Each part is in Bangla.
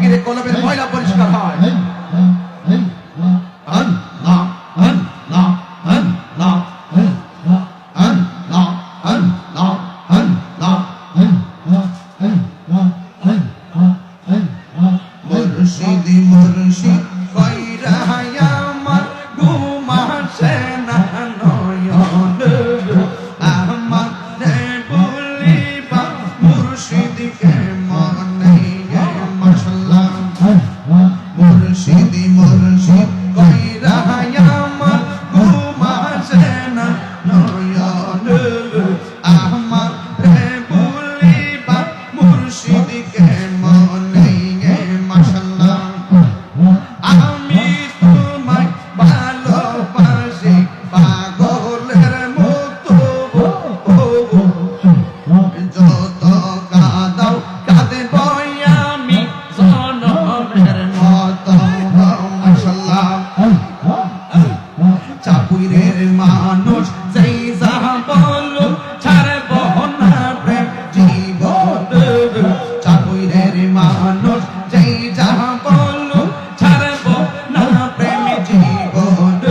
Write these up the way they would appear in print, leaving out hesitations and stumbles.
জিকিরে কলবের ময়লা পরিষ্কার হয়। মুর্শিদি মুর্শিদ কইরা আমার ঘুম আসে না নয়ন, আমার বলিবা মুর্শিদকে মনে মাশাআল্লাহ। মুর্শিদি মুর্শিদ কইরা আমার ঘুম আসে না নয়ন, আমার বলিবা মুর্শিদকে মনে মাশাআল্লাহ। আমি তোমায় ভালোবাসি পাগলের মতো, যত কাঁদাও কাঁদব আমি জনমের মতো মাশাআল্লাহ। চাপুরের মানুষ যেই যা বলো ছাড়ব না প্রেম জীবন, চাপুরের মানুষ যেই যা বলো ছাড়ব না প্রেম জীবন,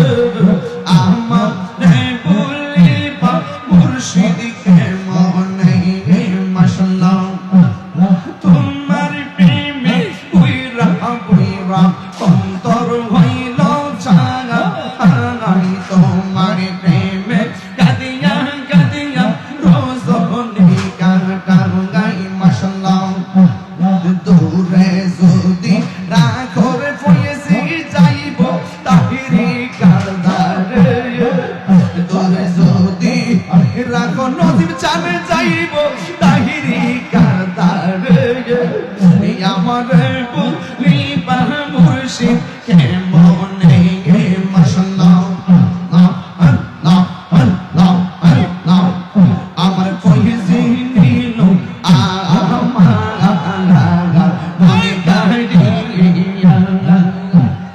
আমার বলিবা মুর্শিদকে মনে মাশাআল্লাহ। তোমার প্রেমে উইরা উইরা অন্তর হইল চাঙা, তোমার প্রেমে কাঁদিয়া কাঁদিয়া রজনী কাটাই মাশাআল্লাহ। দূরে যদি রাখর পয়েছি যাইব তাহিরি কারদারে, দূরে যদি রাখো নদীর চানে যাইব তাহিরি কারদারে, আমার বলিবা মুর্শিদ কেমনে মাশাআল্লাহ। আমার ফয়েজি নিল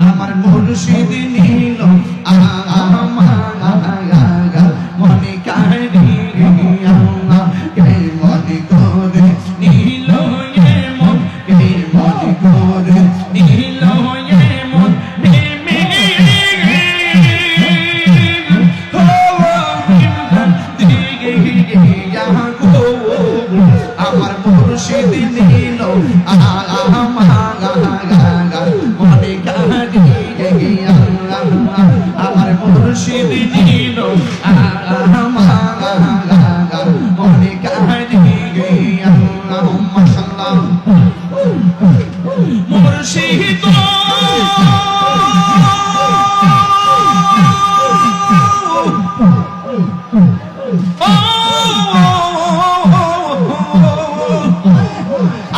আমার মুর্শিদ নিল মনে কারিয়া, মনে করে নিল এমন, মনে করে নিল এমন আমার মুর্শিদ নিল মনে কারিয়া, আমার মুর্শিদ নিল মনে কারিয়া মাশাআল্লাহ। মুর্শিদ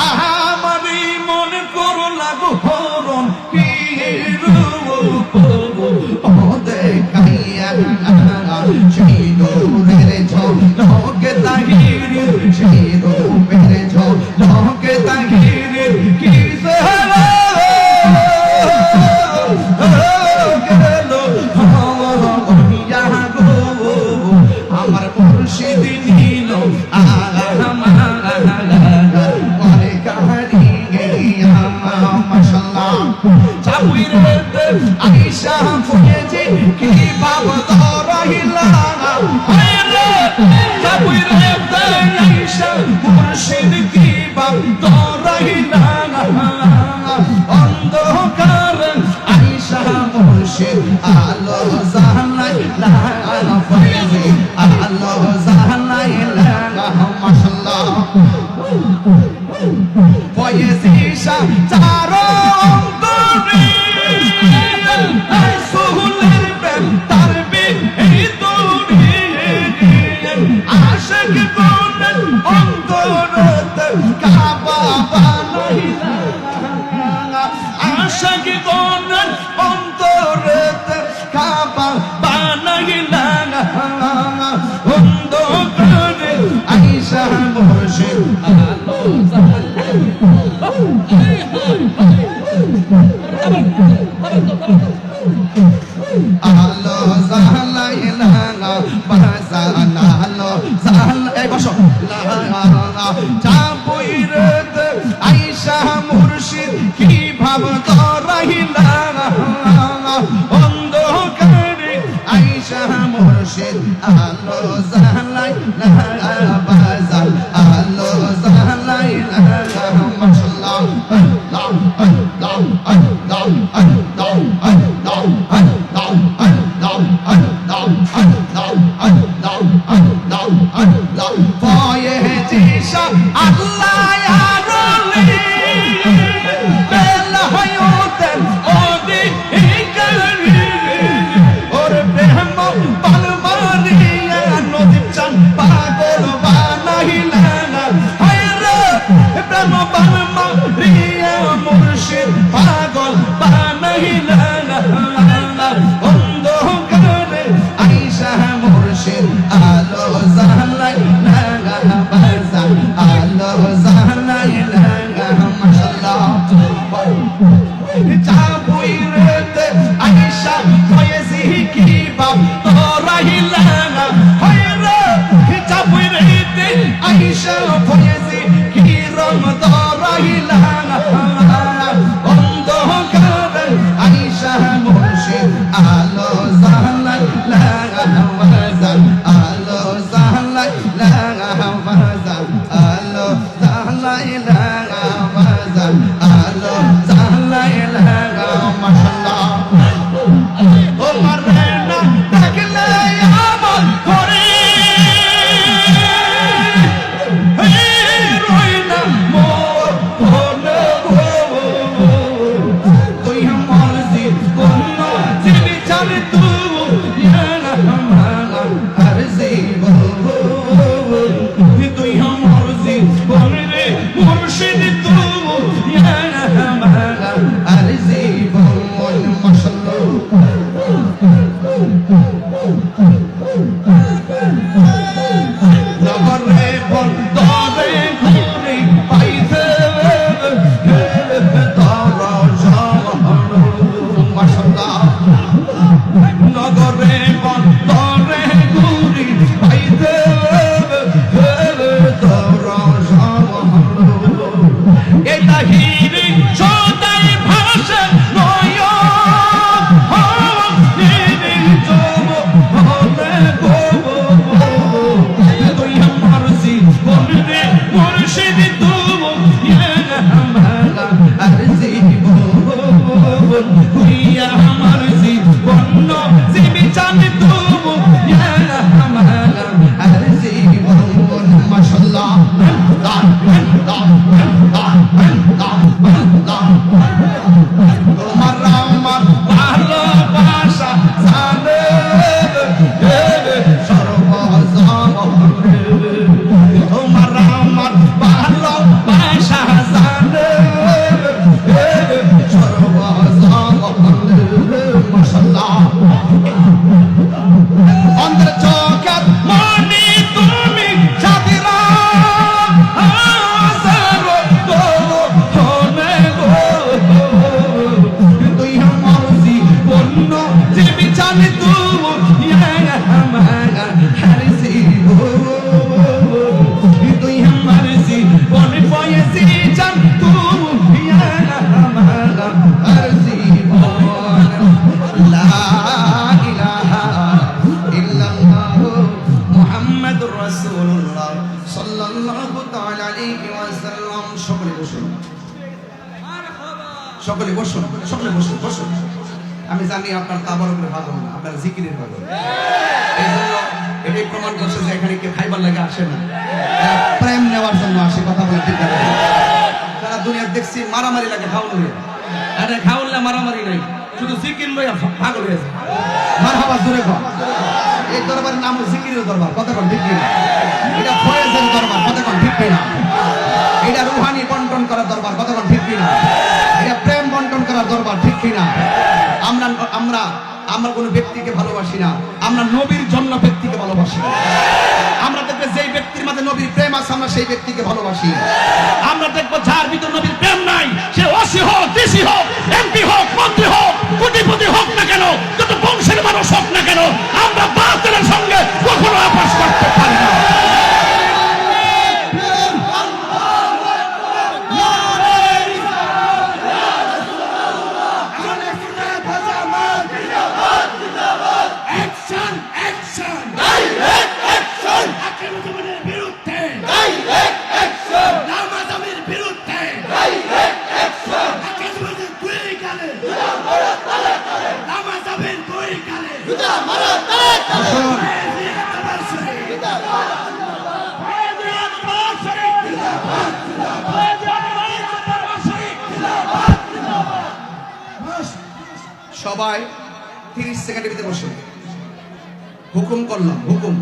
আমারই মনে করো লাগো হরণ কি ও দেখাইয়া সেই দূরের ঝলকে তাহিরি, সেই রূপের ঝলকে তাহিরি কি আমার মুর্শিদ নিল মনে কারিয়া মাশাআল্লাহ। চাপুরেতে আয়েশা ফুয়েছে কি বাবা রহিলা, চাপুরেতে আয়েশা মুর্শিদ কি বাবা রহিলা, অন্ধকার আয়েশা মুর্শিদ আলো জাহালাই ফয়েজি আলো জাহালাই মাশাআল্লাহ। ফয়েজি চারো অন্তরে সুহুলের প্রেম তার ভিতরে, আশিক কোনের অন্তরতে কাবা বানাইলা, আশিক কোনের অন্তরতে কাবা বানাইলা, অন্ধকারে আয়েশা মুর্শিদ আলো জাহালাই আলো জাহালাই বাজানালো জাহালাই বসো চাপুরেতে আয়েশা মুর্শিদ কি নাহিলা অন্ধকারে আইসা মুর্শিদ আলো জালাই বাজার আলো জালাই মাশাআল্লাহ আল্লাহ আল্লাহ আল্লাহ আল্লাহ আল্লাহ আল্লাহ আল্লাহ আল্লাহ আল্লাহ আল্লাহ আল্লাহ পায়ে জিশা আল্লাহ ইয়া রলি বেলায়তে ওদি ইকরি ওর প্রেম পালমারিয়া নদী চান পাগল বানাইলা হায়রে প্রেম পালমারিয়া মুর্শিদ পাগল বানাইলা অন্ধকারে আইসা মুর্শিদ আলো জালাই বাজার আলো জালাই মাশাআল্লাহ চাপুইরতে আইসা ফয়েজি কি বাপ তোরাইলা হায়রে চাপুইরতে আইসা ফয়েজি কি রং তোরাইলা অন্ধকারে আইসা মুর্শিদ আলো জালাই বাজার আলো জালাই বাজার আলো জালাই বাজার আলো জালাই মাশাআল্লাহ ও মারনা দেখলে আমার করে রইনা মোর ভোলে তুই আমার জীবন জীবি চাল তুই আর জীবন তুই আমার জীবন রে মুর্শিদ তুই আর জীবন মাশাআল্লাহ নগরে বন্দরে ঘুরে পাইতে তারা জাহান মাশাআল্লাহ নগরে বন্দরে ঘুরে পাইতে তারা জাহান এই তাহিরি সদাই ভাষা নয় সকলে বসুন, সকলে বসুন, বসুন। আমি জানি আপনার তাবারকের ভালো না, আপনার জিকিরের ভালো। এই জন্য এটাই প্রমাণ করছে যে এখানে কেউ খাইবার লাগে আসে না, প্রেম নেওয়ার জন্য আসে। কথা বলে ঠিক আছে? সারা দুনিয়া দেখছি মারামারি লাগে খাওয়ানো হয়ে, আরে খাওয়ালে মারামারি নাই, শুধু জিকির লইয়া পাগল হয়ে যায়। মারহাবা জোরে কর। এই দরবারের নাম জিকিরের দরবার, কথা কোন ঠিক না? এটা ফয়েজের দরবার, কথা কোন ঠিক না? এটা রুহানি বন্টন করার দরবার, কথা কোন ঠিক না? এটা প্রেম বন্টন করার দরবার, ঠিক কিনা? আমরা কোন ব্যক্তিকে ভালোবাসি না, আমরা নবীর জন্য ব্যক্তিকে ভালোবাসি। আমরা দেখবো যেই ব্যক্তির মাঝে নবীর প্রেম আছে আমরা সেই ব্যক্তিকে ভালোবাসি। আমরা দেখবো যার ভিতর নবীর প্রেম নাই, সে ওসি হোক, ডিসি হোক, এমপি হোক, মন্ত্রী হোক, কোটিপতি হোক না কেন, যত বংশের মানুষ হোক না কেন, আমরা বাতিলের সঙ্গে কখনো আপোষ করতে পারি না। বসুন। সবাই 30 সেকেন্ডের ভিতরে বসুন। হুকুম করলাম, হুকুম।